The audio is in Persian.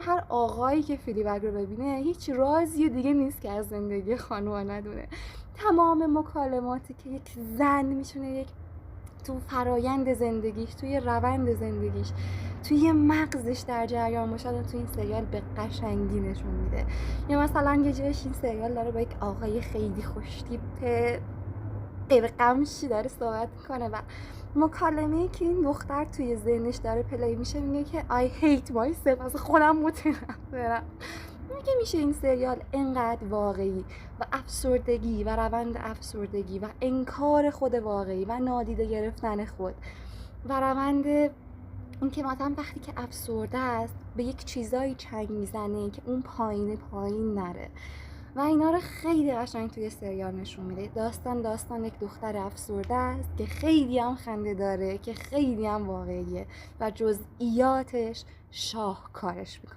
هر آقایی که فلیبگ رو ببینه هیچ رازی دیگه نیست که از زندگی خانوما ندونه. تمام مکالماتی که یک زن میتونه یک تو فرایند زندگیش، توی روند زندگیش، توی مغزش در جریان باشه، تو این سریال به قشنگی نشون میده. یا مثلا یه جایش این سریال داره با یک آقای خیلی خوش‌تیپ غمشی داره صحبت میکنه و مکالمه‌ای که این دختر توی ذهنش داره پلی میشه میگه که I hate myself، از خودم متنفرم. میگه میشه این سریال اینقدر واقعی و افسردگی و روند افسردگی و انکار خود واقعی و نادیده گرفتن خود و روند این که مثلا وقتی که افسرده است به یک چیزایی چنگ میزنه که اون پایین نره و اینا رو خیلی قشنگ توی سریال نشون میده. داستان یک دختر افسرده است که خیلی هم خنده داره، که خیلی هم واقعیه و جزئیاتش شاهکارش میکنه.